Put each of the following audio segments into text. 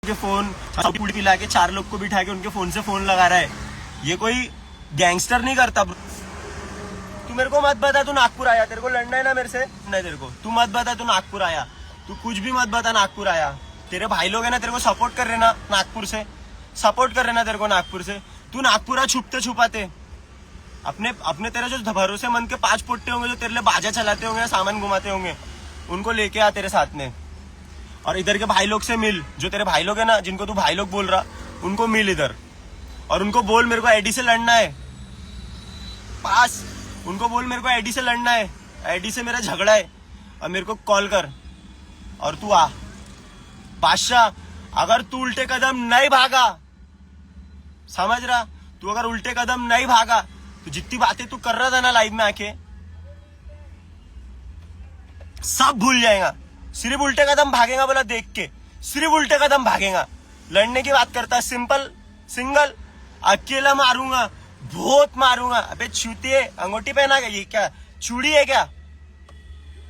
के फोन पूरी पिला के 4 लोग को बिठा के उनके फोन से फोन लगा रहा है। ये कोई गैंगस्टर नहीं करता। तू मेरे को मत बता तू नागपुर आया, तेरे को लड़ना है ना मेरे से? नहीं तेरे को, तू मत बता तू नागपुर आया, तू कुछ भी मत बता नागपुर आया। तेरे भाई लोग है ना तेरे को सपोर्ट कर रहे ना नागपुर से, सपोर्ट कर रहे ना तेरे को नागपुर से। तू नागपुर छुपते छुपाते अपने तेरे जो भरोसेमंद के 5 पोट्टे होंगे जो तेरे लिए बाजा चलाते होंगे, सामान घुमाते होंगे, उनको लेके आ तेरे साथ में। और इधर के भाई लोग से मिल, जो तेरे भाई लोग है ना जिनको तू भाई लोग बोल रहा, उनको मिल इधर और उनको बोल मेरे को आईडी से लड़ना है। पास उनको बोल मेरे को आईडी से लड़ना है, आईडी से मेरा झगड़ा है और मेरे को कॉल कर और तू आ। बादशाह अगर तू उल्टे कदम नहीं भागा, समझ रहा, तू अगर उल्टे कदम नहीं भागा तो जितनी बातें तू कर रहा था ना लाइव में आके, सब भूल जाएगा। सिर्फ उल्टे कदम भागेगा बोला देख के, सिर्फ उल्टे कदम भागेगा। लड़ने की बात करता है, सिंपल सिंगल अकेला मारूंगा, बहुत मारूंगा। अबे छूतिए, अंगूठी पहना गया, ये क्या चूड़ी है क्या?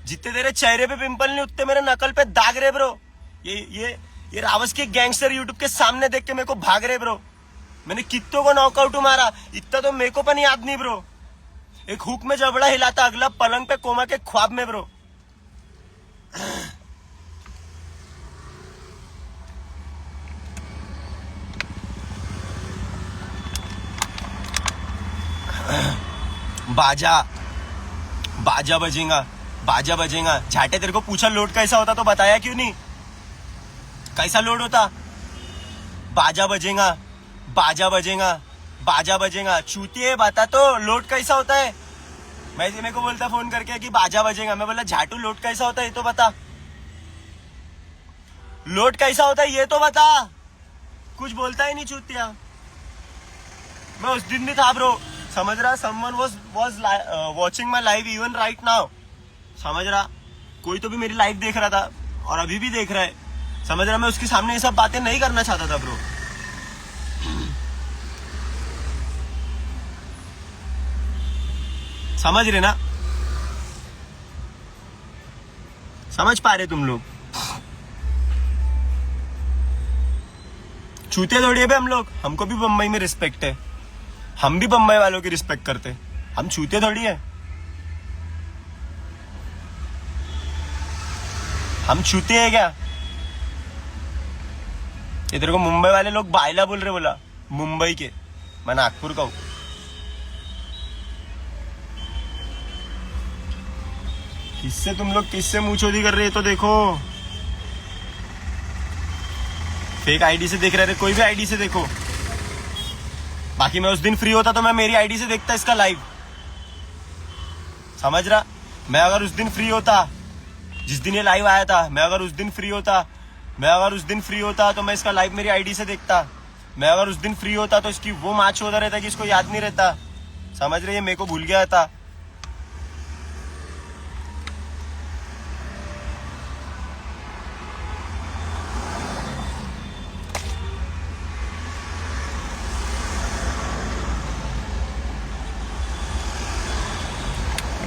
जितने तेरे चेहरे पे पिंपल नहीं उतने मेरे नकल पे दाग रहे ब्रो। ये रावस के गैंगस्टर यूट्यूब के सामने देख के मेरे को भाग रहे ब्रो। मैंने कितनों को नॉकआउट मारा, इतना तो मेरे को पण याद नहीं ब्रो। एक हुक में जबड़ा हिलाता, अगला पलंग पे कोमा के ख्वाब में ब्रो। बाजा बाजा बजेगा, बाजा बजेगा। झाटे तेरे को पूछा लोड कैसा होता तो बताया क्यों नहीं? कैसा लोड होता? बाजा बजेगा, बाजा बजेगा, बाजा बजेगा। चूतिए बता तो लोड कैसा होता है? मैं मेरे को बोलता फोन करके कि बाजा बजेगा, मैं बोला झाटू लोड कैसा होता है ये तो बता, लोड कैसा होता है ये तो बता। कुछ बोलता ही नहीं चूतिया। मैं उस दिन भी था ब्रो, समझ रहा। someone was watching my live even right now, समझ रहा। कोई तो भी मेरी लाइव देख रहा था और अभी भी देख रहा है, समझ रहा। मैं उसके सामने ये सब बातें नहीं करना चाहता था ब्रो। समझ रहे ना? समझ पा रहे तुम लोग? चूते थोड़ी है हम लोग, हमको भी बम्बई में रिस्पेक्ट है, हम भी बम्बई वालों की रिस्पेक्ट करते, हम चूते थोड़ी है। हम छूते हैं क्या? ये तेरे को मुंबई वाले लोग बायला बोल रहे, बोला मुंबई के, मैं नागपुर का हूं। किससे तुम लोग किससे मुंहचोदी कर रहे हैं? तो देखो फेक आईडी से देख रहे थे, कोई भी आईडी से देखो। बाकी मैं उस दिन फ्री होता तो मैं मेरी आईडी से देखता इसका लाइव, समझ रहा। मैं अगर उस दिन फ्री होता, जिस दिन ये लाइव आया था, मैं अगर उस दिन फ्री होता तो मैं इसका लाइव मेरी आईडी से देखता। मैं अगर उस दिन फ्री होता तो इसकी वो मैच होता रहता कि इसको याद नहीं रहता, समझ रहे? मेरे को भूल गया था।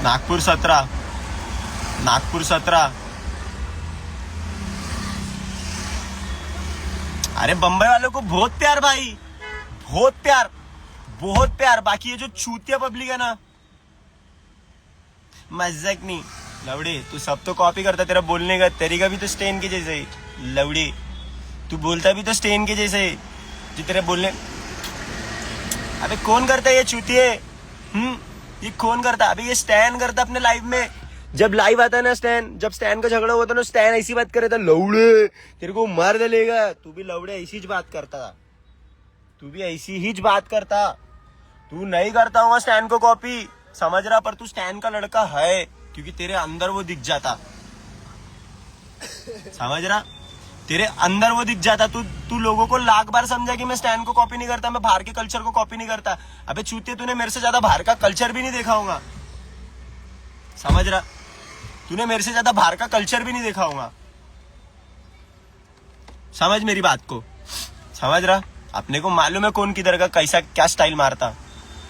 नागपुर 17। अरे बम्बई वालों को बहुत प्यार भाई, बहुत प्यार। बाकी ये जो चूतिया पब्लिक है ना, मजाक नहीं लवड़े। तू सब तो कॉपी करता, तेरा बोलने का तरीका भी तो स्टेन के जैसे ही लवड़े। तू बोलता भी तो स्टेन के जैसे जो तेरे बोलने। अबे कौन करता है ये चूतिए? ये कौन करता? अभी ये स्टैन करता अपने लाइव में, जब लाइव आता है ना स्टैन, जब स्टैन का झगड़ा हुआ था ना, स्टैन ऐसी बात कर रहा था, लौड़े तेरे को मार डालेगा। तू भी लौड़े ऐसी ही बात करता, तू भी ऐसी ही बात करता। तू नहीं करता होगा स्टैन को कॉपी, समझ रहा, पर तू स्टैन का लड़का है क्योंकि तेरे अंदर वो दिख जाता, समझ रहा। तेरे अंदर वो दिख जाता। तू लोगों को लाख बार समझा कि मैं स्टैन को कॉपी नहीं करता, मैं बाहर के कल्चर को कॉपी नहीं करता। अबे चूतिए, तूने मेरे से ज्यादा बाहर का कल्चर भी नहीं देखा होगा, समझ रहा। तूने मेरे से ज्यादा बाहर का कल्चर भी नहीं देखा होगा, समझ मेरी बात को, समझ रहा। अपने को मालूम है कौन किधर का कैसा क्या स्टाइल मारता,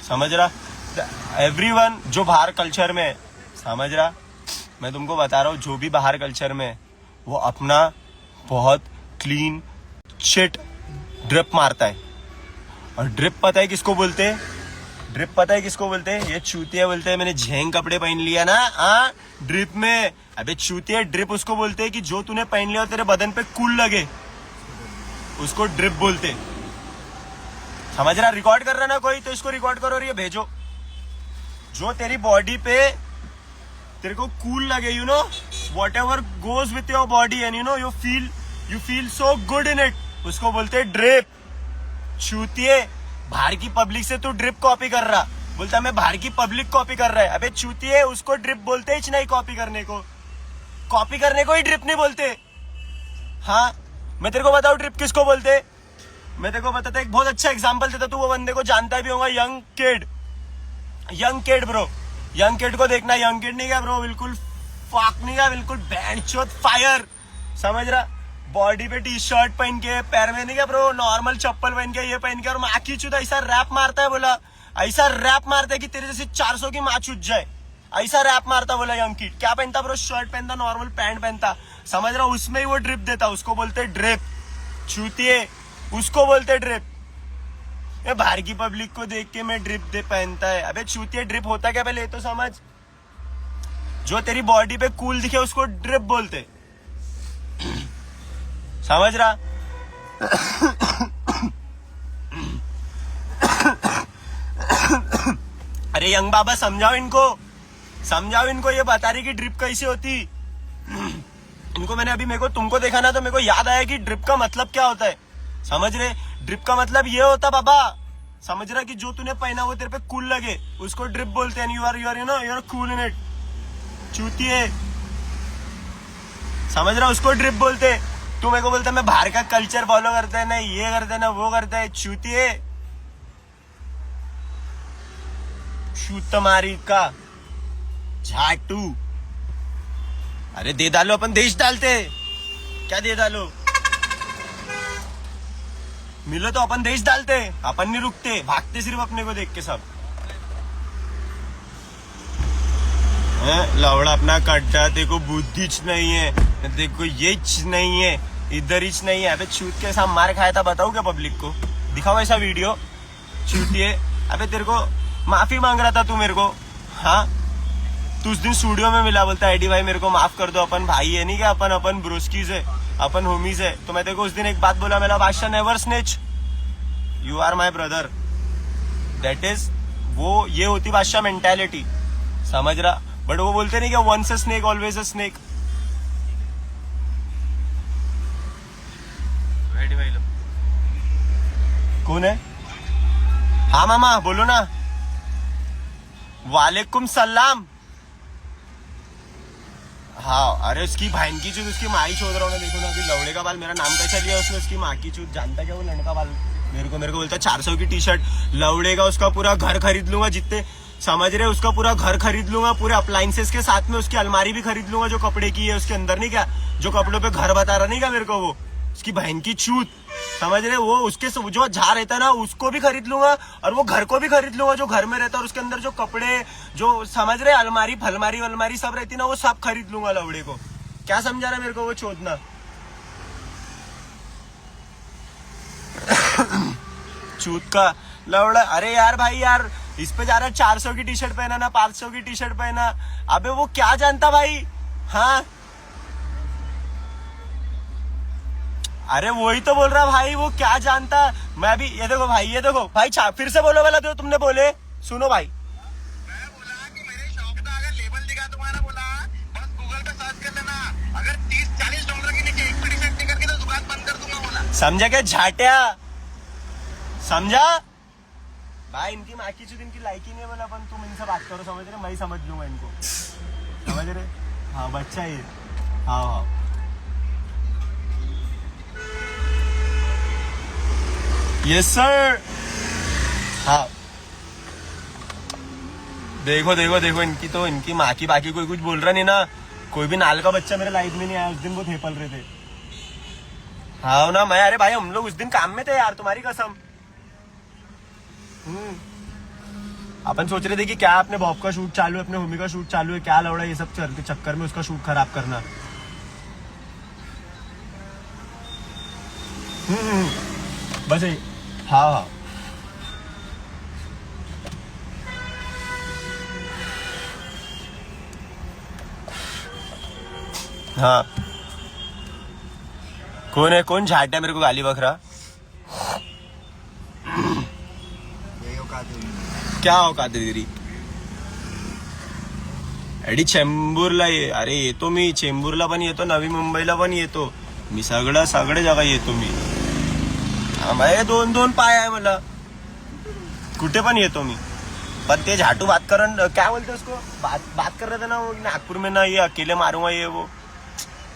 समझ रहा। एवरीवन जो बाहर कल्चर में, समझ रहा, मैं तुमको बता रहा हूँ, जो भी बाहर कल्चर में वो अपना बहुत क्लीन शिट ड्रिप मारता है। और ड्रिप पता है किसको बोलते हैं? ड्रिप पता है किसको बोलते हैं? ये चूतिया बोलते हैं मैंने झेंग कपड़े पहन लिया ना ड्रिप में। अबे चूतिया ड्रिप उसको बोलते हैं कि जो तूने पहन लिया और तेरे बदन पे कूल लगे, उसको ड्रिप बोलते। समझ रहा? रिकॉर्ड कर रहा ना कोई तो इसको रिकॉर्ड करो और ये भेजो। जो तेरी बॉडी पे तेरे को कूल लगे, you know what ever goes with your body and you know you feel so good in it, उसको बोलते हैं ड्रिप। चूतिए बाहर की पब्लिक से तू ड्रिप कॉपी कर रहा, बोलता मैं बाहर की पब्लिक कॉपी कर रहा है। अबे चूतिए उसको ड्रिप बोलते ही नहीं, कॉपी करने को ही ड्रिप नहीं बोलते। हाँ मैं तेरे को बताऊं ड्रिप किसको बोलते? मैं तेरे को बताता एक बहुत अच्छा एग्जांपल देता, तू वो बंदे को जानता भी होगा, young kid bro. Young kid को देखना, यंग किड नहीं क्या ब्रो, बिल्कुल फाक नहीं क्या, बिल्कुल बैंड फायर। समझ रहा? बॉडी पे टी शर्ट पहन के, पैर में नहीं क्या ब्रो नॉर्मल चप्पल पहन के, ये पहन के, और माँ की चूत ऐसा रैप मारता है, बोला ऐसा रैप मारता है कि तेरे जैसे 400 की माँ चूत जाए, ऐसा रैप मारता बोला यंग किड। क्या पहनता ब्रो? शर्ट पहनता, नॉर्मल पैंट पहनता। समझ रहा? उसमें ही वो ड्रिप देता, उसको बोलते ड्रिप। चूतिए उसको बोलते ड्रिप। ये बाहर की पब्लिक को देख के मैं ड्रिप दे पहनता है। अबे चूतिए ड्रिप होता क्या पहले तो समझ। जो तेरी बॉडी पे कूल दिखे उसको ड्रिप बोलते। समझ रहा? अरे यंग बाबा समझाओ इनको, ये बता रही कि ड्रिप कैसी होती। इनको मैंने अभी, मेरे को तुमको देखा ना तो मेरे को याद आया कि ड्रिप का मतलब क्या होता है। समझ रहे? ड्रिप का मतलब ये होता बाबा, समझ रहा कि जो तूने पहना वो तेरे पे कूल लगे, उसको ड्रिप बोलते हैं। You are cool in it. चूतिए समझ रहा? उसको ड्रिप बोलते। तू मेरे को बोलता मैं बाहर का कल्चर फॉलो करता है ना, ये करता है ना वो करता है। चूतिए शूत तुम्हारी का झाटू। अरे दे डालो, अपन देश डालते क्या? दे डालो, मिलो तो अपन देश डालते, अपन नहीं रुकते, भागते सिर्फ अपने को देख के सब। लवड़ा अपना कट्टा, देखो बुद्धिच नहीं है, देखो ये नहीं है, इधर ही नहीं है। अबे चूत के साथ मार खाया था, बताऊं क्या पब्लिक को? दिखाओ ऐसा वीडियो। चूतिए अबे तेरे को माफी मांग रहा था तू मेरे को। हाँ तू उस दिन स्टूडियो में मिला, बोलता एडी भाई मेरे को माफ कर दो, अपन भाई है नहीं क्या, अपन ब्रोस्कीज है, अपन होमीज है। तो मैं तेरे को उस दिन एक बात बोला, मेरा बादशाह never snatch, you are my brother. That is वो ये होती बादशाह मेंटालिटी। समझ रहा? बट वो बोलते नहीं क्या, once a snake always a snake. कौन है? हाँ मामा बोलो ना। वालेकुम सलाम। हाँ अरे उसकी बहन की चूत, उसकी माँ ही छोड़ रहा हूँ। देखो ना अभी लवड़े का बाल मेरा नाम कैसा लिया उसने, उसकी माँ की चूत। जानता क्या वो लड़का बाल मेरे को बोलता 400 की टी शर्ट लवड़े का, उसका पूरा घर खरीद लूंगा जितने, समझ रहे? उसका पूरा घर खरीद लूंगा, पूरे अप्लायंसेस के साथ में उसकी अलमारी भी खरीद लूंगा जो कपड़े की है उसके अंदर, नहीं क्या जो कपड़ों पे घर बता रहा नहीं क्या मेरे को, वो उसकी बहन की चूत। समझ रहे? वो उसके जो जहाँ रहता है ना उसको भी खरीद लूंगा, और वो घर को भी खरीद लूंगा जो घर में रहता है, और उसके अंदर जो कपड़े जो समझ रहे अलमारी फलमारी वलमारी सब रहती ना, वो सब खरीद लूंगा लवड़े को। क्या समझा रहा मेरे को वो चोदना? चूत का लवड़ा। अरे यार भाई यार इस पे जा रहा है 400 की टी शर्ट पहना ना 500 की टी शर्ट पहना। अबे वो क्या जानता भाई। हाँ अरे वही तो बोल रहा भाई, वो क्या जानता। मैं भी ये देखो भाई फिर से बोलो वाला जो तुमने बोले, सुनो भाई। मैं बोला कि मेरे शॉप का अगर लेबल दिखा तुम्हारा, बोला बस गूगल पे सर्च कर लेना, अगर 30-40 डॉलर के नीचे एक टी शर्ट नहीं करके तो दुकान बंद कर दूंगा बोला। समझा क्या झाटिया? समझा भाई? इनकी माँ की चीज इनकी लायकी नहीं है, बोला अपन तुम इनसे बात करो, समझ रहे? मैं ही समझ लूंगा इनको, समझ रहे? हाँ बच्चा ये। हाँ यस सर। हाँ देखो इनकी माँ की बाकी कोई कुछ बोल रहा नहीं ना। कोई भी नाल का बच्चा मेरे लाइफ में नहीं आया उस दिन, वो थेपल रहे थे। हाँ ना मैं, अरे भाई हम लोग उस दिन काम में थे यार, तुम्हारी कसम। अपन सोच रहे थे कि क्या अपने बॉब का शूट चालू है, अपने होमी का शूट चालू है, क्या लौड़ा ये सब चक्कर में उसका शूट खराब करना। बस यही। हाँ हाँ हाँ। कौन है, कौन झाट है मेरे को गाली बक रहा? क्या औकात आहे तेरी? अडी चेंबूरला ये, अरे येतो मी, चेंबूरला पण येतो, नवी मुंबईला पण येतो मी, सगळे जागा येतो मी. माझे 2-2 पाय आहे मला, कुठे पण येतो मी. पर ते झाटू बात करण, क्या बोलते उसको, बात कर रहे थे ना वो, नागपुर में ना ये अकेले मारूंगा ये वो.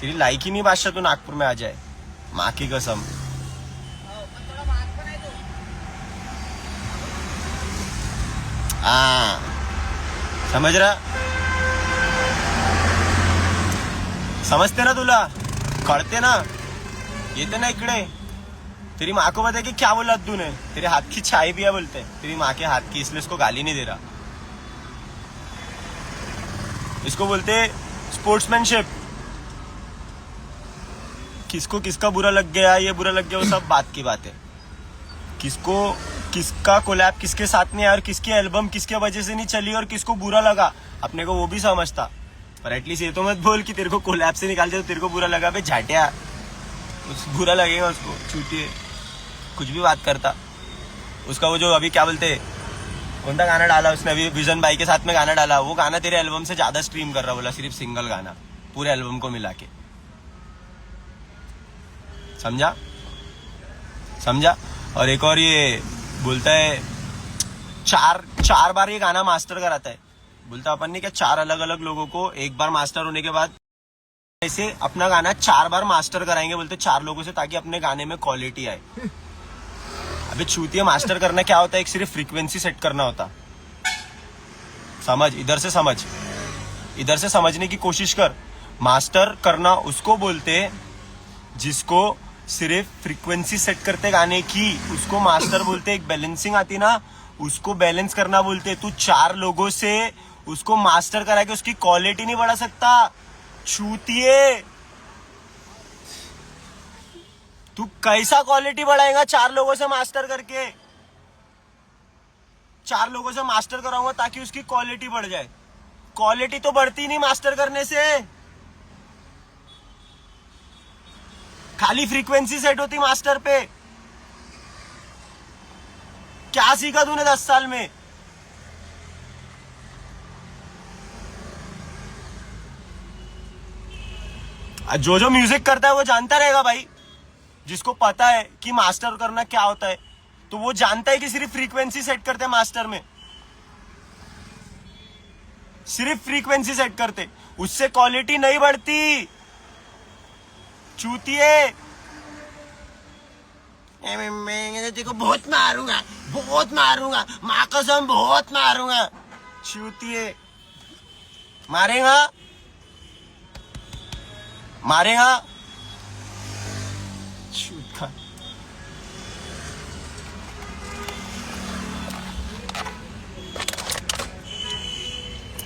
तेरी लायकी नहीं बादशाह, तू नागपुर में आ जाए, माँ की कसम. हाँ समझ रहा, समझते ना, तुला कळते ना, येते ना इकडे. तेरी माँ को बता कि क्या बोला तूने, तेरे हाथ की चाय पिया बोलते, तेरी माँ के हाथ की, इसलिए इसको गाली नहीं दे रहा. इसको बोलते स्पोर्ट्समैनशिप. किसको किसका बुरा लग गया, ये बुरा लग गया, वो सब बात की बात है. किसको किसका कोलैब किसके साथ नहीं आया और किसकी एल्बम किसके वजह से नहीं चली और किसको बुरा लगा, अपने को वो भी समझता. पर एटलीस्ट ये तो मत बोल कि तेरे को कोलैब से निकालते तो तेरे को बुरा लगा. बे झाटिया, बुरा लगेगा उसको, छूटिए, कुछ भी बात करता. उसका वो जो अभी क्या बोलते, कौन सा गाना डाला उसने अभी, विजन भाई के साथ में गाना डाला, वो गाना तेरे एल्बम से ज्यादा स्ट्रीम कर रहा, बोला सिर्फ सिंगल गाना पूरे एल्बम को मिला के. समझा समझा. और एक और ये बोलता है, चार बार ये गाना मास्टर कराता है. बोलता अपन ने क्या 4 अलग अलग लोगों को एक बार मास्टर होने के बाद ऐसे अपना गाना 4 बार मास्टर कराएंगे, बोलते 4 लोगों से, ताकि अपने गाने में क्वालिटी आए. अबे छूतिया, मास्टर करना क्या होता है, एक सिर्फ फ्रीक्वेंसी सेट करना होता. समझ, इधर से समझ, इधर से समझने की कोशिश कर. मास्टर करना उसको बोलते जिसको सिर्फ फ्रीक्वेंसी सेट करते गाने की, उसको मास्टर बोलते. एक बैलेंसिंग आती ना, उसको बैलेंस करना बोलते. तू 4 लोगों से उसको मास्टर करा के उसकी क्वालिटी नहीं बढ़ा सकता, छूतिए. तू कैसा क्वालिटी बढ़ाएगा 4 लोगों से मास्टर करके? 4 लोगों से मास्टर कराऊंगा ताकि उसकी क्वालिटी बढ़ जाए. क्वालिटी तो बढ़ती नहीं मास्टर करने से, खाली फ्रीक्वेंसी सेट होती मास्टर पे. क्या सीखा तूने 10 साल में? जो जो म्यूजिक करता है वो जानता रहेगा भाई. जिसको पता है कि मास्टर करना क्या होता है, तो वो जानता है कि सिर्फ फ्रीक्वेंसी सेट करते हैं मास्टर में, सिर्फ फ्रीक्वेंसी सेट करते, उससे क्वालिटी नहीं बढ़ती. चूतिए, मैं देखो बहुत मारूंगा, माँ कसम बहुत मारूंगा. चूतिए, मारेगा चूत.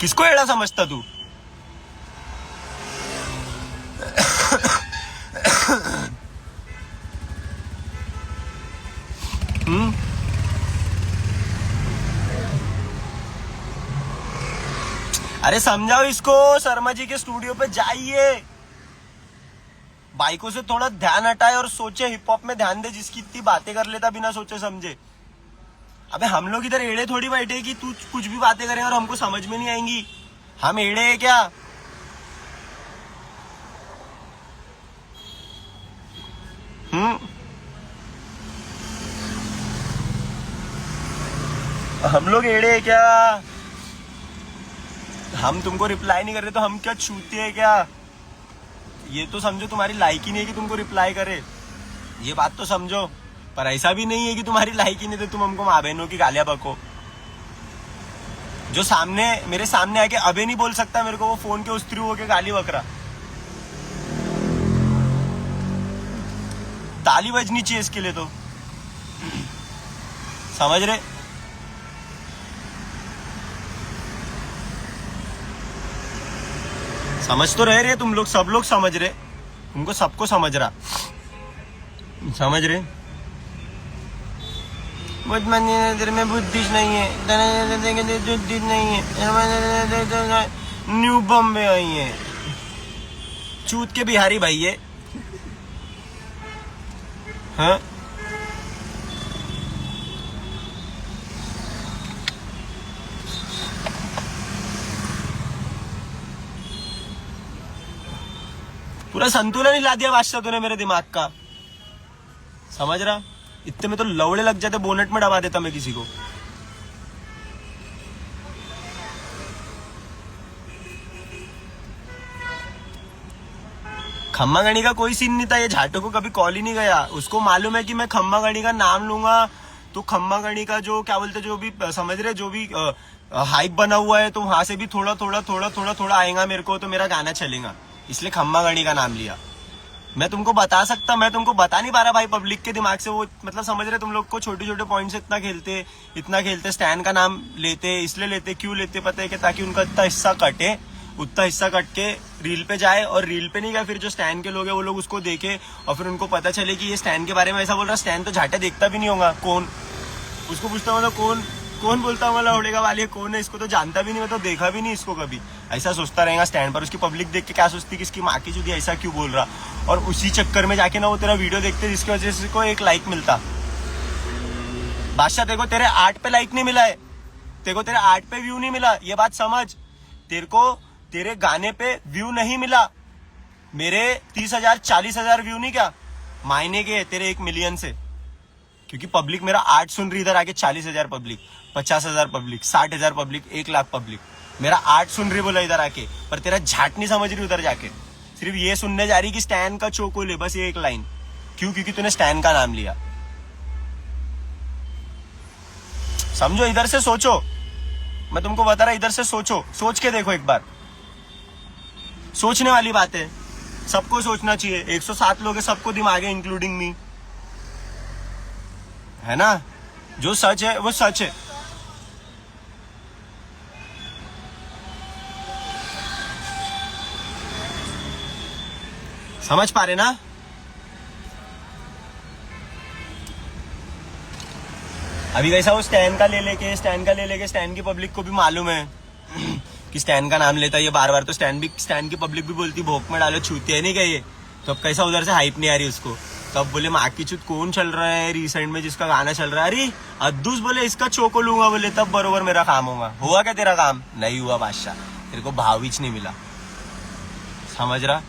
किसको एड़ा समझता तू? अरे समझाओ इसको, शर्मा जी के स्टूडियो पे जाइए, बाइकों से थोड़ा ध्यान हटाए और सोचे, हिप हॉप में ध्यान दे. जिसकी इतनी बातें कर लेता बिना सोचे समझे. अबे हम लोग इधर एड़े थोड़ी बैठे कि तू कुछ भी बातें करें और हमको समझ में नहीं आएंगी. हम एड़े हैं क्या? हम लोग एड़े हैं क्या? हम तुमको रिप्लाई नहीं कर रहे तो हम क्या छूते हैं क्या? ये तो समझो तुम्हारी लायकी नहीं है कि तुमको रिप्लाई करे, ये बात तो समझो. पर ऐसा भी नहीं है कि तुम्हारी लायकी नहीं तो तुम हमको माँ बहनों की गालियां बको. जो सामने मेरे सामने आके अबे नहीं बोल सकता मेरे को, वो फोन के उस थ्रू होके गाली बक रहा. ताली बजनी चाहिए इसके लिए तो, समझ रहे? समझ तो रहे तुम लोग, सब लोग समझ रहे, तुमको सबको समझ रहा. समझ रहे? तेरे में बुद्धि नहीं है, बुद्धि नहीं है। न्यू बॉम्बे आई है, चूत के बिहारी भाई है। हाँ पूरा संतुलन हिला दिया बादशाह तूने मेरे दिमाग का, समझ रहा? इतने में तो लवड़े लग जाते, बोनेट में दबा देता मैं किसी को। खम्मा गणी का कोई सीन नहीं था, ये झाटो को कभी कॉल ही नहीं गया। उसको मालूम है कि मैं खम्मा गणी का नाम लूंगा तो खम्मा गणी का जो क्या बोलते, जो भी समझ रहे, जो भी हाइप बना हुआ है, तो वहां से भी थोड़ा थोड़ा थोड़ा थोड़ा थोड़ा आएगा मेरे को, तो मेरा गाना चलेगा। इसलिए खम्मा गणी का नाम लिया। मैं तुमको बता सकता, मैं तुमको बता नहीं पा रहा भाई, पब्लिक के दिमाग से वो मतलब समझ रहे, तुम लोग को छोटे छोटे पॉइंट से इतना खेलते, स्टैंड का नाम लेते, इसलिए लेते, क्यों लेते पता है कि ताकि उनका इतना हिस्सा कटे, उतना हिस्सा कट के रील पे जाए, और रील पे नहीं गया फिर जो स्टैंड के लोग हैं वो लोग उसको देखे और फिर उनको पता चले कि ये स्टैंड के बारे में ऐसा बोल रहा। स्टैंड तो झाटा देखता भी नहीं होगा, कौन उसको पूछता होगा, कौन बोलता वाला उड़ेगा वाली है, कौन है, इसको तो जानता भी नहीं, मैं तो देखा भी नहीं इसको कभी। ऐसा सोचता रहेगा स्टैंड पर, उसकी पब्लिक देख के क्या सोचती कि इसकी माँ की जुदी ऐसा क्यों बोल रहा, और उसी चक्कर में जाके ना वो तेरा वीडियो देखते जिसकी वजह से को एक लाइक मिलता। बादशाह तेरे को तेरे 8 पे लाइक नहीं मिला है, तेरे को तेरे 8 पे व्यू नहीं मिला, ये बात समझ। तेरे को तेरे गाने पे व्यू नहीं मिला, मेरे 30,000 40,000 व्यू नहीं क्या मायने के तेरे 1 मिलियन से, क्योंकि पब्लिक मेरा 8 सुन रही, इधर आके 40,000 public, 50,000 public, 60,000 public, 1 lakh public, मेरा 8 सुन रही बोला इधर आके, पर तेरा झाट नहीं समझ रही उधर जाके, सिर्फ ये सुनने जा रही कि स्टैन का चोकोल है, बस ये एक लाइन। क्यों? क्योंकि तूने स्टैन का नाम लिया। समझो, इधर से सोचो, मैं तुमको बता रहा, इधर से सोचो, सोच के देखो एक बार। सोचने वाली बात है, सबको सोचना चाहिए। 107 लोग हैं, सबको दिमाग है, इंक्लूडिंग मी, है ना? जो सच है वो सच है। समझ पा रहे ना? अभी कैसा वो स्टैन का ले लेके स्टैन की पब्लिक को भी मालूम है कि स्टैन का नाम लेता है ये बार बार, तो स्टैन की पब्लिक भी बोलती भोक में डालो, छूती है नहीं क्या ये, तो अब कैसा उधर से हाइप नहीं आ रही उसको। तो अब बोले माँ की चुत कौन चल रहा है रिसेंट में जिसका गाना चल रहा है, अरे अद्दूस बोले इसका चोको लूंगा, बोले तब बरोबर मेरा काम होगा। हुआ क्या तेरा काम? नहीं हुआ बादशाह, तेरे को भाविच नहीं मिला, समझ रहा?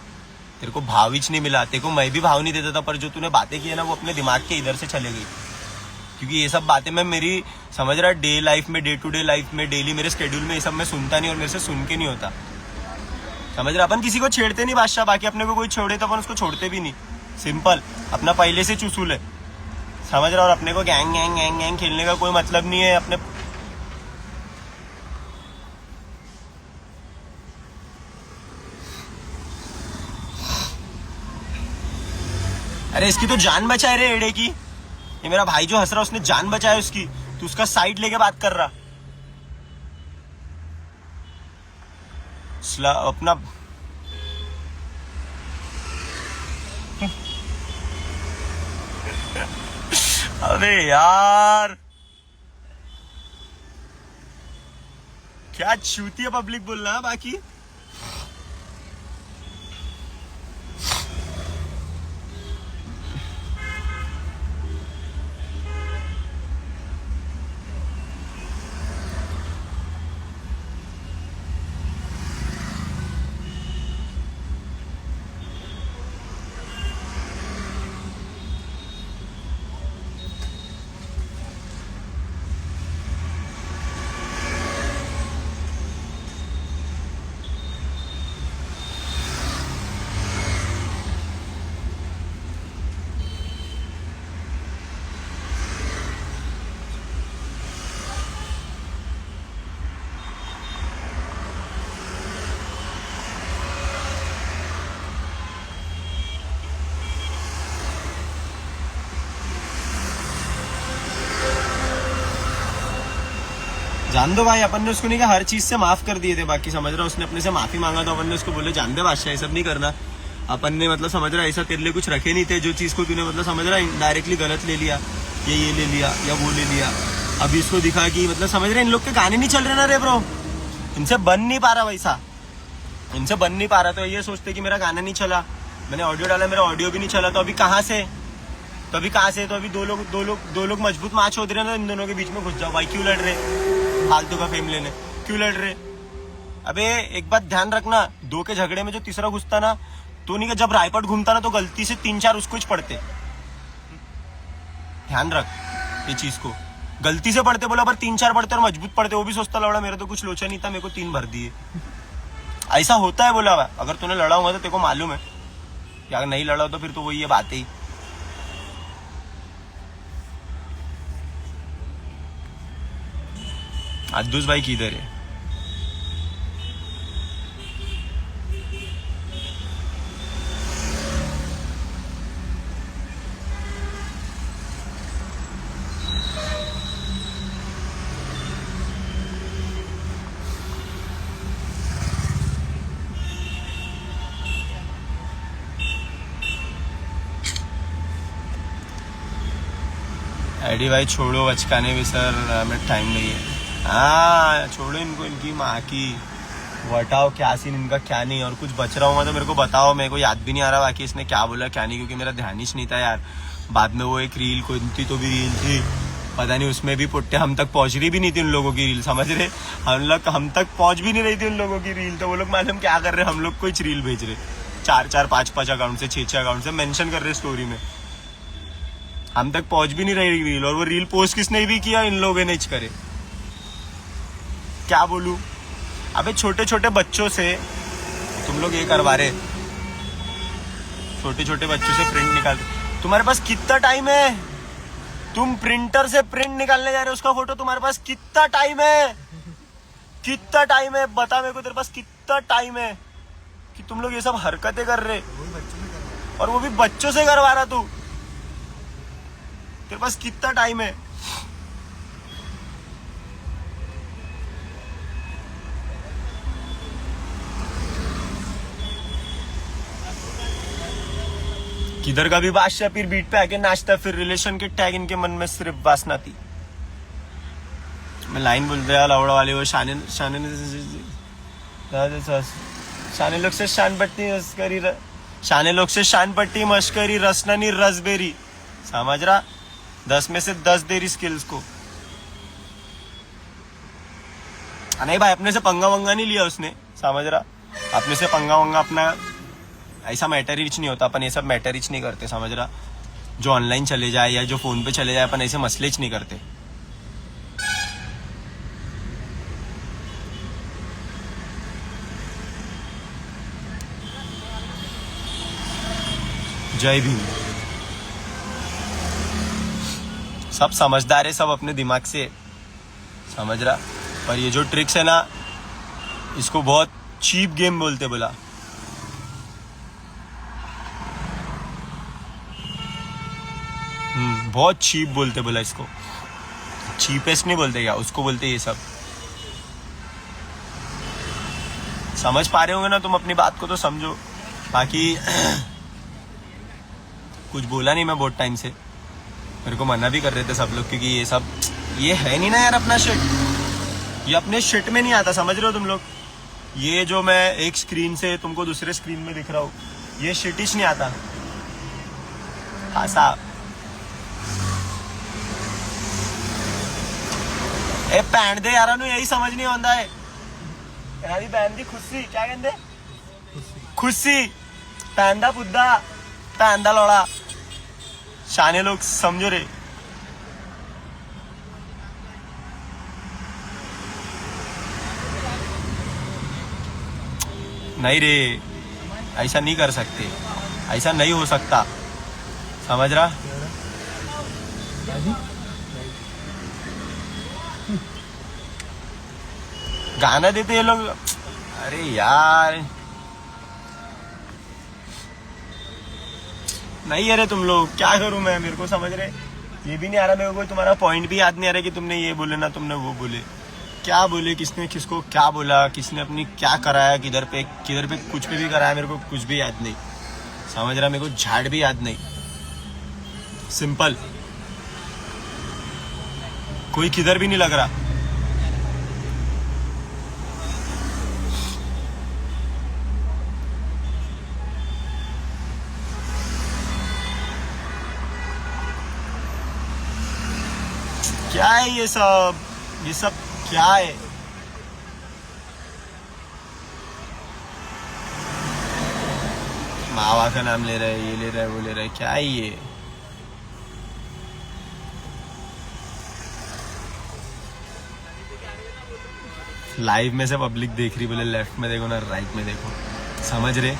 तेरे को भाविच नहीं मिला, तेरे को मैं भी भाव नहीं देता था, पर जो तूने बातें की है ना वो अपने दिमाग के इधर से चले गई, क्योंकि ये सब बातें मैं मेरी समझ रहा डे लाइफ में, डे टू डे लाइफ में, डेली मेरे शेड्यूल में ये सब मैं सुनता नहीं और मेरे से सुन के नहीं होता, समझ रहा? अपन किसी को छेड़ते नहीं बादशाह, बाकी अपने को कोई छोड़े तो अपन उसको छोड़ते भी नहीं, सिंपल, अपना पहले से चुसूल है, समझ रहा? और अपने को गैंग गैंग गैंग गैंग खेलने का कोई मतलब नहीं है अपने। अरे इसकी तो जान बचाए रे एड़े की, ये मेरा भाई जो हंस रहा उसने जान बचाया उसकी, तू उसका साइड लेके बात कर रहा अपना। अबे यार क्या चूतिया पब्लिक बोलना है बाकी। जान दो भाई, अपन ने उसको नहीं कहा, हर चीज से माफ कर दिए थे, बाकी समझ रहा उसने अपने से माफी मांगा तो अपन ने उसको बोले जान दे बादशाह ये सब नहीं करना, अपन ने मतलब समझ रहा ऐसा तेरे लिए कुछ रखे नहीं थे, जो चीज को तूने मतलब समझ रहा डायरेक्टली गलत ले लिया, ये ले लिया या वो ले लिया। अभी इसको दिखा कि मतलब समझ रहे इन लोग के गाने नहीं चल रहे ना रे ब्रो, इनसे बन नहीं पा रहा वैसा, इनसे बन नहीं पा रहा। तो ये सोचते कि मेरा गाना नहीं चला, मैंने ऑडियो डाला, मेरा ऑडियो भी नहीं चला, तो अभी कहाँ से, तो अभी दो लोग मजबूत मैच हो रहे हैं, तो इन दोनों के बीच में घुस जाओ भाई। क्यों लड़ रहे फालतू का फेम लेने, क्यों लड़ रहे? अबे एक बात ध्यान रखना, दो के झगड़े में जो तीसरा घुसता ना, तो नहीं, जब रायपट घूमता ना तो गलती से 3-4 उसको ही पड़ते। ध्यान रख ये चीज को, गलती से पढ़ते बोला पर 3-4 पढ़ते और मजबूत पढ़ते। वो भी सोचता लौड़ा मेरा तो कुछ लोचा नहीं था, मेरे को 3 भर दिए। ऐसा होता है बोला। अगर तूने लड़ा हुआ तो तेरे को मालूम है, या अगर नहीं लड़ा हो तो फिर तो वही ये बात ही। अद्दूस भाई किधर है? एडी भाई छोड़ो बचकाने भी सर, हमें टाइम नहीं है। हाँ छोड़ो इनको, इनकी माँ की बताओ क्या सीन इनका क्या नहीं। और कुछ बच रहा हूँ तो मेरे को बताओ, मेरे को याद भी नहीं आ रहा बाकी इसने क्या बोला क्या नहीं, क्योंकि मेरा ध्यान ही नहीं था यार। बाद में वो एक रील कोई थी, तो भी रील थी पता नहीं, उसमें भी पुट्टे हम तक पहुंच रही भी नहीं थी उन लोगों की रील, समझ रहे? हम तक पहुंच भी नहीं रही थी उन लोगों की रील, तो वो लोग मालूम क्या कर रहे, हम लोग कुछ रील भेज रहे 4-4, 5-5 अकाउंट से, 6-6 अकाउंट से मेंशन कर रहे स्टोरी में। हम तक पहुंच भी नहीं रही रील, और वो रील पोस्ट किसने भी किया, इन लोगों ने करे। क्या बोलूं? अबे छोटे छोटे बच्चों से तुम लोग ये करवा रहे, छोटे छोटे बच्चों से प्रिंट निकालते। तुम्हारे पास कितना टाइम है? तुम प्रिंटर से प्रिंट निकालने जा रहे हो उसका फोटो, तुम्हारे पास कितना टाइम है? कितना टाइम है बता मेरे को, तेरे पास कितना टाइम है कि तुम लोग ये सब हरकतें कर रहे? और वो भी बच्चों से करवा रहा तू, तेरे पास कितना टाइम है? किधर का भी बादशाह फिर बीट पे आके नाचता, फिर रिलेशन के टैग इनके मन में सिर्फ वासना थी। मैं लाइन बोल रहा लवड़ा वाले वो शाने लोग से शान पट्टी मस्करी, शाने लोग से शान पट्टी मस्करी, रसनानी रसबेरी, समझ रहा? 10 में से 10 दे रही स्किल्स को। नहीं भाई अपने से पंगा वंगा नहीं लिया उसने, समझ रहा? अपने से पंगा वंगा अपना ऐसा मैटर रिच नहीं होता, अपन ये सब मैटर रिच नहीं करते, समझ रहा? जो ऑनलाइन चले जाए या जो फोन पे चले जाए, अपन ऐसे मसले ही नहीं करते। जय भीम। सब समझदार है, सब अपने दिमाग से, समझ रहा? पर ये जो ट्रिक्स है ना, इसको बहुत चीप गेम बोलते बोला। बहुत चीप बोलते बोला इसको, चीपेस्ट नहीं बोलते क्या उसको, बोलते ये सब। समझ पा रहे होंगे ना तुम, अपनी बात को तो समझो। बाकी कुछ बोला नहीं मैं बहुत टाइम से, मेरे को मना भी कर रहे थे सब लोग, क्योंकि ये सब ये है नहीं ना यार अपना शिट, ये अपने शिट में नहीं आता, समझ रहे हो तुम लोग? ये जो मैं एक स्क्रीन से तुमको दूसरे स्क्रीन में दिख रहा हूँ, ये शिट ही नहीं आता। हाँ साहब, ए भैन दे यारा यही समझ नहीं आता है यारी भैन की खुशी, क्या कहते खुशी, भैन दा पुद्दा, भैन दा लौड़ा, शाने लोग समझो रे। नहीं रे, ऐसा नहीं कर सकते, ऐसा नहीं हो सकता, समझ रहा? गाना देते ये लोग, अरे यार नहीं। अरे तुम लोग क्या करूं मैं, मेरे को समझ रहे ये भी नहीं आ रहा मेरे को, तुम्हारा पॉइंट भी याद नहीं आ रहा कि तुमने ये बोले ना, तुमने वो बोले, क्या बोले, किसने किसको क्या बोला, किसने अपनी क्या कराया, किधर पे कुछ पे भी कराया, मेरे को कुछ भी याद नहीं। समझ रहा, मेरे को झाड़ भी याद नहीं, सिंपल, कोई किधर भी नहीं लग रहा। क्या है ये सब क्या है? मावा का नाम ले रहा है, ये ले रहा है, वो ले रहा है, क्या है ये? लाइव में से पब्लिक देख रही, बोले लेफ्ट में देखो ना राइट में देखो, समझ रहे?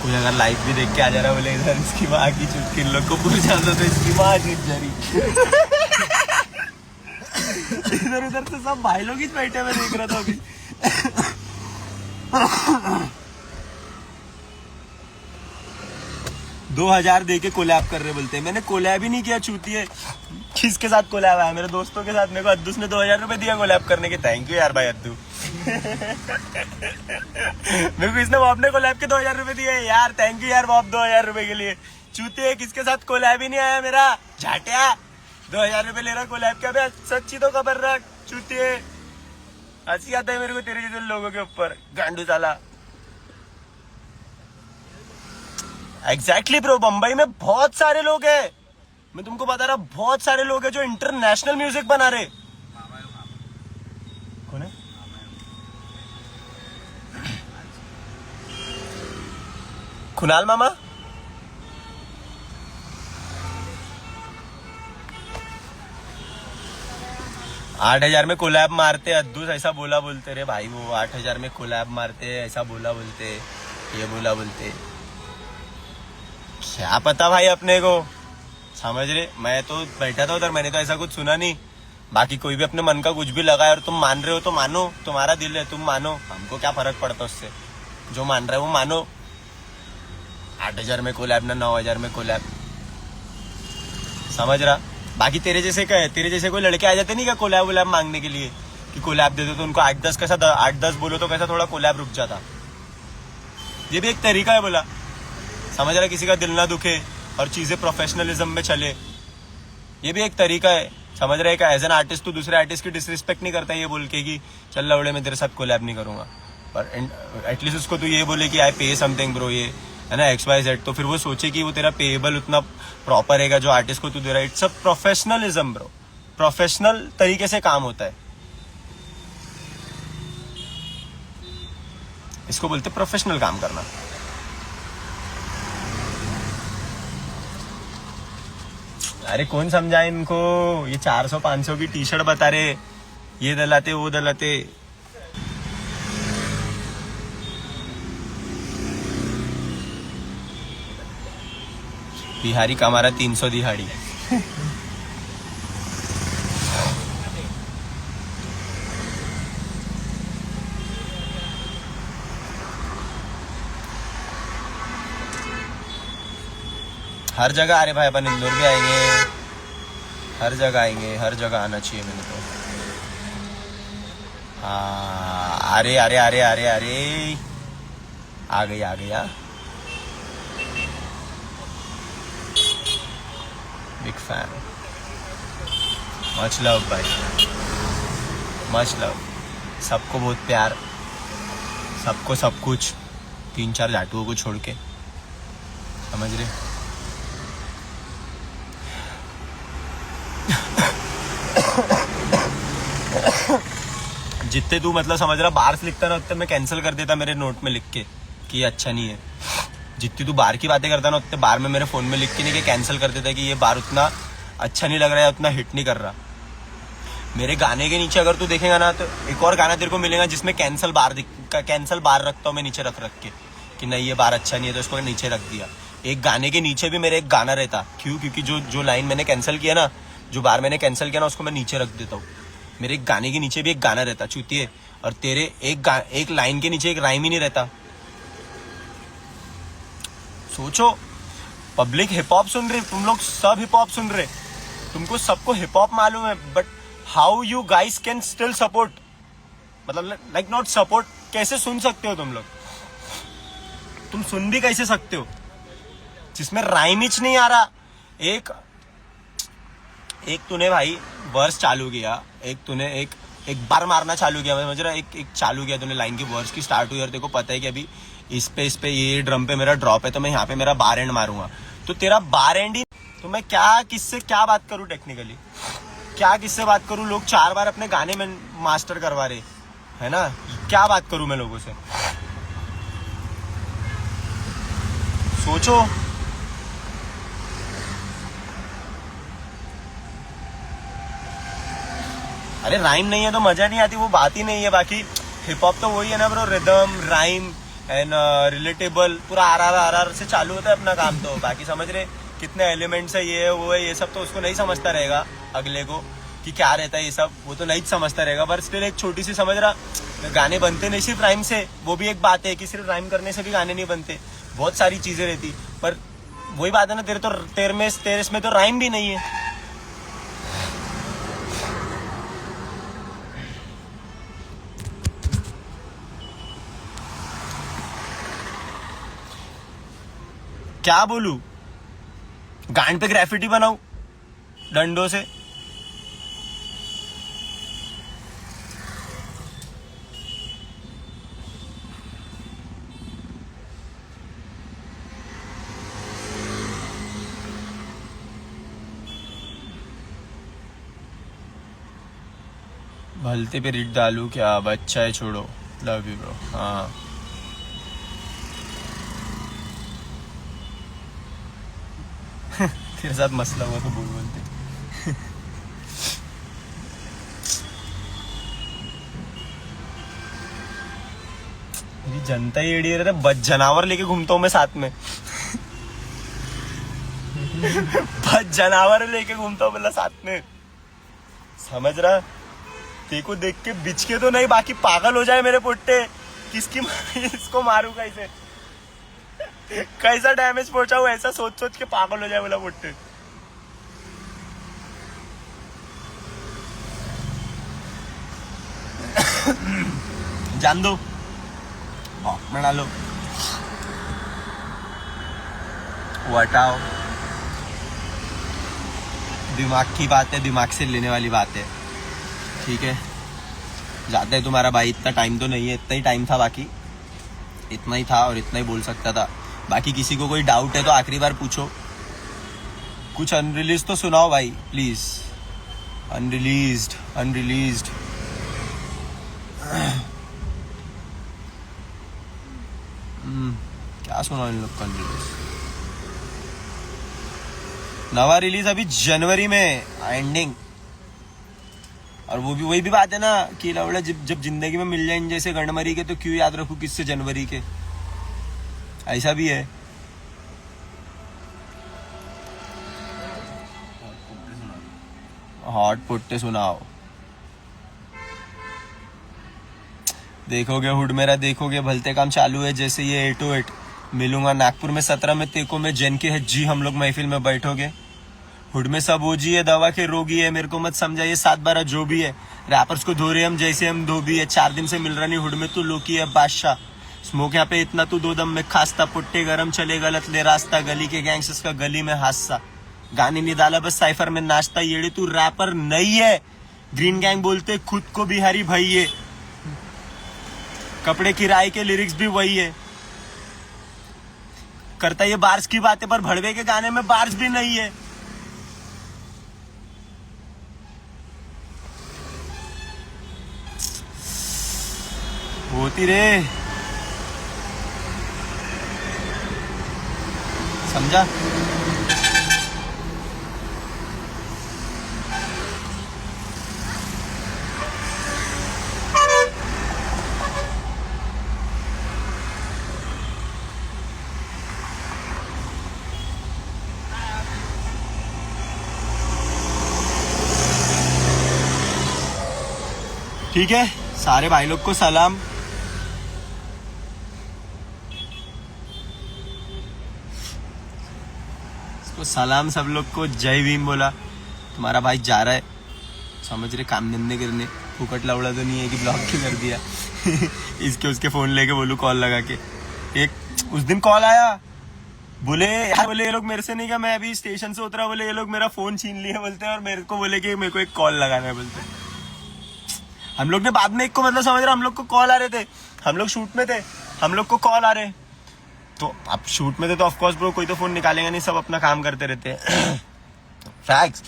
कोई अगर लाइव भी देख के आ जा रहा बोले इधर इसकी माँ की चुटकी, इन लोग को पूछ जाता तो इसकी माँ की जरी। इधर उधर से सब भाई लोग ही बैठे हुए देख रहा था अभी। 2000 दे के कोलैब कर रहे बोलते हैं, मैंने कोलैब ही नहीं किया चूतिए। किसके साथ कोलैब आया? मेरे दोस्तों के साथ। मेरे को अद्दूस ने 2000 रुपए दिया कोलैब करने के, थैंक यू यार भाई अद्दू। मेरे को इसने वॉप ने कोलैब के 2000 रुपए दिए यार, थैंक यू यार वॉप 2000 रुपए के लिए। चूतिए किसके साथ कोलैब ही नहीं आया मेरा, झाटिया 2000 रुपए ले रहा कोलैब क्या? बे सच्ची तो खबर रख चूतिए, हंसी आता है मेरे को तेरे जैसे लोगों के ऊपर, गांडू साला। एग्जैक्टली ब्रो, बम्बई में बहुत सारे लोग हैं, मैं तुमको बता रहा, बहुत सारे लोग हैं जो इंटरनेशनल म्यूजिक बना रहे। कौन है? कुणाल मामा? आठ 8,000 में कोलैब मारते, अद्दूस ऐसा बोला बोलते रे भाई, वो 8,000 में कोलैब मारते, ऐसा बोला बोलते, ये बोला बोलते, क्या पता भाई अपने को, समझ रहे? मैं तो बैठा था उधर, मैंने तो ऐसा कुछ सुना नहीं। बाकी कोई भी अपने मन का कुछ भी लगाए और तुम मान रहे हो तो मानो, तुम्हारा दिल है, तुम मानो, हमको क्या फर्क पड़ता उससे, जो मान रहे हो वो मानो। 8,000 में कोलैब ना 9,000 में कोलैब, समझ रहा? बाकी तेरे जैसे क्या है, तेरे जैसे कोई लड़के आ जाते नहीं क्या कोलैब वोलैब मांगने के लिए कि कोलैब दे दो, तो उनको 8-10 कैसा 8-10 बोलो तो कैसा थोड़ा कोलैब रुक जाता। ये भी एक तरीका है बोला, समझ रहा? किसी का दिल ना दुखे और चीजें प्रोफेशनलिज्म में चले, ये भी एक तरीका है, समझ रहे? का एज एन आर्टिस्ट तू दूसरे आर्टिस्ट की डिसरिस्पेक्ट नहीं करता ये बोल के कि चल लवड़े मैं तेरे साथ कोलैब नहीं करूंगा, पर एटलीस्ट उसको तू ये बोले कि आई पे समथिंग ब्रो, ये है ना XYZ, तो फिर वो सोचे कि वो तेरा पेएबल उतना प्रॉपर रहेगा जो आर्टिस्ट को तू दे रहा है। It's a professionalism bro, professional तरीके से काम होता है, इसको बोलते प्रोफेशनल काम करना। अरे कौन समझाए इनको, ये 400-500 की टी शर्ट बता रहे, ये दलाते वो दलाते। बिहारी का हमारा 300 दिहाड़ी। हर जगह आ रहे भाई, अपन इंदौर भी आएंगे, हर जगह आएंगे, हर जगह आना चाहिए मैंने तो। हाँ अरे अरे अरे अरे अरे आ गया बिग फैन, मच लव भाई, मच लव, सबको बहुत प्यार, सबको सब कुछ, 3-4 झाटुओं को छोड़ के, समझ रहे? जितने तू मतलब समझ रहा बार्स लिखता ना उतने मैं कैंसिल कर देता मेरे नोट में लिख के कि ये अच्छा नहीं है। जितनी तू बार की बातें करता ना उतने बार में मेरे फोन में लिख के नहीं कि कैंसिल कर देता कि ये बार उतना अच्छा नहीं लग रहा है, उतना हिट नहीं कर रहा। मेरे गाने के नीचे अगर तू देखेगा ना तो एक और गाना तेरे को मिलेगा जिसमें कैंसिल बार रखता हूँ मैं नीचे रख के कि नहीं ये बार अच्छा नहीं है तो इसको नीचे रख दिया। एक गाने के नीचे भी मेरे एक गाना रहता, क्यों? क्योंकि जो लाइन मैंने कैंसिल किया ना, जो बार मैंने कैंसिल किया ना उसको मैं नीचे रख देता हूँ। मेरे एक गाने के नीचे भी एक गाना रहता चूतिए, और तेरे एक लाइन के नीचे एक राइम ही नहीं रहता। सोचो, पब्लिक हिप हॉप सुन रही, तुम लोग सब हिप हॉप सुन रहे, तुमको सबको हिप हॉप मालूम है, but how you guys can still support, मतलब लाइक नॉट सपोर्ट, कैसे सुन सकते हो तुम लोग? तुम सुन भी कैसे सकते हो? जिसमें राइमिच नहीं आ रहा। एक तूने भाई वर्स चालू किया, एक बार मारना चालू किया, समझ रहा, एक चालू किया तूने लाइन की, वर्स की स्टार्ट हुई और तेरे को पता है कि अभी इस पे ये ड्रम पे मेरा ड्रॉप है तो मैं यहाँ पे मेरा बार एंड मारूंगा, तो तेरा बार एंड ही, तो मैं किससे क्या बात करूं टेक्निकली, किससे बात करूं? लोग 4 बार अपने गाने में मास्टर करवा रहे है ना, क्या बात करूं मैं लोगों से? सोचो। अरे राइम नहीं है तो मजा नहीं आती, वो बात ही नहीं है। बाकी हिप हॉप तो वही है ना bro, rhythm, rhyme and relatable, पूरा आर से चालू होता है अपना काम। तो बाकी समझ रहे कितने एलिमेंट्स है, ये है वो है, ये सब तो उसको नहीं समझता रहेगा अगले को कि क्या रहता है ये सब, वो तो नहीं समझता रहेगा। पर स्टिल एक छोटी सी, समझ रहा, गाने बनते नहीं सिर्फ राइम से, वो भी एक बात है कि सिर्फ राइम करने से भी गाने नहीं बनते, बहुत सारी चीजें रहती। पर वही बात है ना, तेरे इसमें तो राइम भी नहीं है। क्या बोलूं? गांड पे ग्राफिटी बनाऊं डंडों से? भलते पे रिट डालू क्या? अब अच्छा है, छोड़ो, लव यू ब्रो। हाँ तेरे साथ मसला हुआ तो बोलते। मेरी जनता ही एड़ी है, बच जानवर लेके घूमता हूँ मैं साथ में। बच जानवर लेके घूमता हूँ मतलब साथ में, समझ रहा? देखो देख के बिच के तो नहीं, बाकी पागल हो जाए मेरे पुट्टे, इसको मारू कैसे, कैसा डैमेज पहुंचाऊ, ऐसा सोच सोच के पागल हो जाए बोला पुट्टे। जान दो, बना लो, वो हटाओ। दिमाग की बात है, दिमाग से लेने वाली बात है, ठीक है? जाता है तुम्हारा भाई, इतना टाइम तो नहीं है, इतना ही टाइम था, बाकी इतना ही था और इतना ही बोल सकता था। बाकी किसी को कोई डाउट है तो आखिरी बार पूछो, कुछ अनरिलीज तो सुनाओ भाई प्लीज। अनरिलीज्ड क्या सुनाओ इन लोग का अनरिलीज? नवा रिलीज अभी जनवरी में एंडिंग। और वो भी वही भी बात है ना कि लवड़ा जब जिंदगी में मिल जाए जैसे गंडमरी के, तो क्यों याद रखूं किससे जनवरी के, ऐसा भी है। हॉट पुट्टे सुनाओ। देखोगे हुड मेरा, देखोगे भलते काम चालू है जैसे ये 808। मिलूंगा नागपुर में 17 में तेको में, जैन के है जी, हम लोग महफिल में बैठोगे। हुड में सब ओजी है, दवा के रोगी है, मेरे को मत समझा ये 7-12 जो भी है। रैपर्स को धो रहे हम जैसे हम धोबी है, 4 दिन से मिल रहा नहीं हुड में, तू लोकी है बादशाह। स्मोक यहाँ पे इतना तू 2 दम में खास्ता, पुट्टे गरम चले गलत ले रास्ता, गली के गैंगस्टर्स का गली में हादसा, गाने नहीं डाला बस साइफर में नाश्ता। येड़े तू रैपर नहीं है, ग्रीन गैंग बोलते खुद को बिहारी भाई है, कपड़े किराए के लिरिक्स भी वही है, करता ये बार्स की बातें, पर भड़वे के गाने में बार्स भी नहीं है। होती रे, समझा? ठीक है, सारे भाई लोग को सलाम। इसको सलाम सब लोग को, जय भीम बोला। तुम्हारा भाई जा रहा है, समझ रहे, काम धंधे करने। फुकट लवड़ा तो नहीं है कि ब्लॉक क्यों कर दिया। इसके उसके फोन लेके बोलू, कॉल लगा के। एक उस दिन कॉल आया, बोले यार, बोले ये लोग मेरे से नहीं क्या, मैं अभी स्टेशन से उतरा, बोले ये लोग मेरा फोन छीन लिए बोलते हैं और मेरे को बोले कि मेरे को एक कॉल लगाना है बोलते हैं। हम लोग ने बाद में एक को मतलब समझ रहा, हम लोग को कॉल आ रहे थे, हम लोग शूट में थे, हम लोग को कॉल आ रहे, तो अब शूट में थे तो ऑफकोर्स ब्रो कोई तो फोन निकालेगा नहीं, सब अपना काम करते रहते हैं। फैक्ट्स।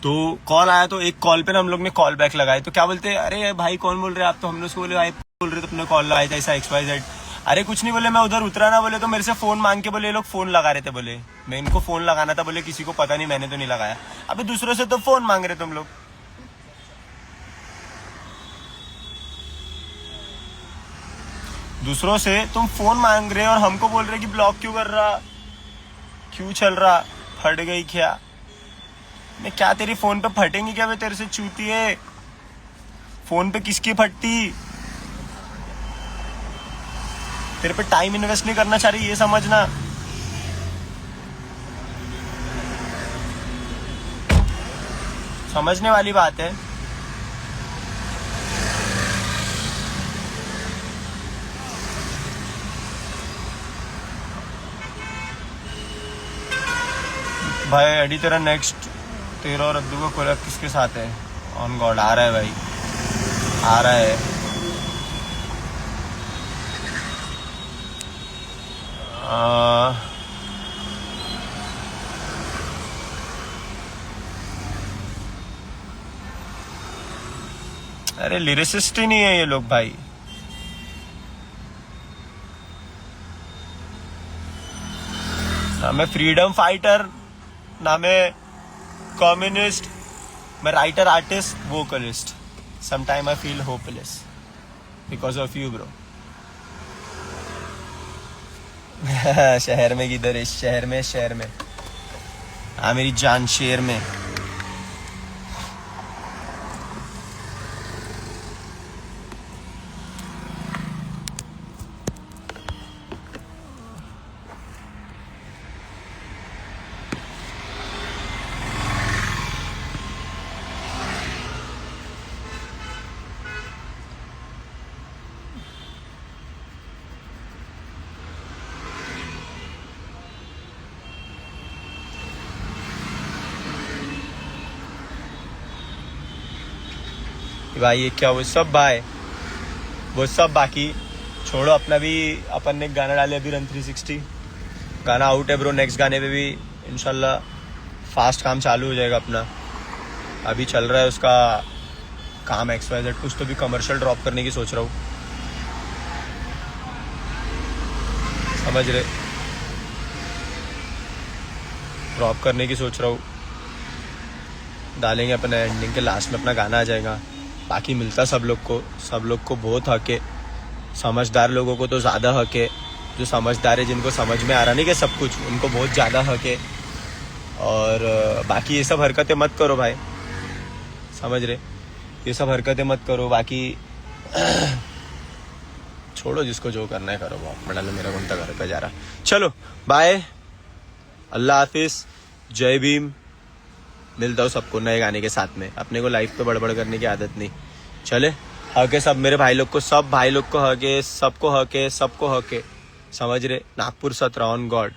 तो कॉल आया तो एक कॉल पे ना हम लोग ने कॉल बैक लगाए, तो क्या बोलते हैं, अरे भाई कौन बोल रहे हैं आप, तो हम लोग बोले भाई बोल रहे तो तुमने कॉल लगाया था ऐसा XYZ। अरे कुछ नहीं, बोले मैं उधर उतरा ना, बोले तो मेरे से फोन मांग के बोले ये लोग फोन लगा रहे थे, बोले मैं इनको फोन लगाना था, बोले किसी को पता नहीं, मैंने तो नहीं लगाया। अबे दूसरों से तो फोन मांग रहे तुम लोग। दूसरों से तुम फोन मांग रहे और हमको बोल रहे कि ब्लॉक क्यों कर रहा, क्यों चल रहा, फट गई क्या? मैं क्या तेरी फोन पे फटेंगी क्या? मैं तेरे से चूती है, फोन पे किसकी फटती? तेरे पे टाइम इन्वेस्ट नहीं करना चाह रही, ये समझना। समझने वाली बात है। भाई एडी तेरा नेक्स्ट, तेरा और अद्दू का कोलैब किसके साथ है? ऑन गॉड आ रहा है भाई, आ रहा है। अरे लिरिसिस्ट ही नहीं है ये लोग भाई। ना मैं फ्रीडम फाइटर, ना मैं कम्युनिस्ट, मैं writer, artist, vocalist. Sometime I feel hopeless because of you bro. शहर में किधर है? शहर में, शहर में। हाँ मेरी जान, शेर में। भाई ये क्या, वो सब भाई, वो सब बाकी छोड़ो, अपना भी अपन ने गाना डाले अभी रन 360 गाना आउट है ब्रो। नेक्स्ट गाने पे भी इंशाल्लाह फास्ट काम चालू हो जाएगा अपना। अभी चल रहा है उसका काम XYZ, कुछ तो भी कमर्शियल ड्रॉप करने की सोच रहा हूँ, समझ रहे, ड्रॉप करने की सोच रहा हूँ। डालेंगे अपने एंडिंग के लास्ट में, अपना गाना आ जाएगा। बाकी मिलता सब लोग को बहुत हक है। समझदार लोगों को तो ज़्यादा हक है, जो समझदार है, जिनको समझ में आ रहा नहीं कि सब कुछ, उनको बहुत ज़्यादा हक है। और बाकी ये सब हरकतें मत करो भाई, समझ रहे, ये सब हरकतें मत करो। बाकी छोड़ो, जिसको जो करना है करो। बहुत बड़ा मेरा घंटा घर पे जा रहा। चलो बाय, अल्लाह हाफिज, जय भीम। मिलता हूँ सबको नए गाने के साथ में। अपने को लाइफ पे बड़बड़ करने की आदत नहीं। चले, हक है सब मेरे भाई लोग को, सब भाई लोग को हक है, सबको हक है, सबको हक है, समझ रहे। Nagpur 17 on God.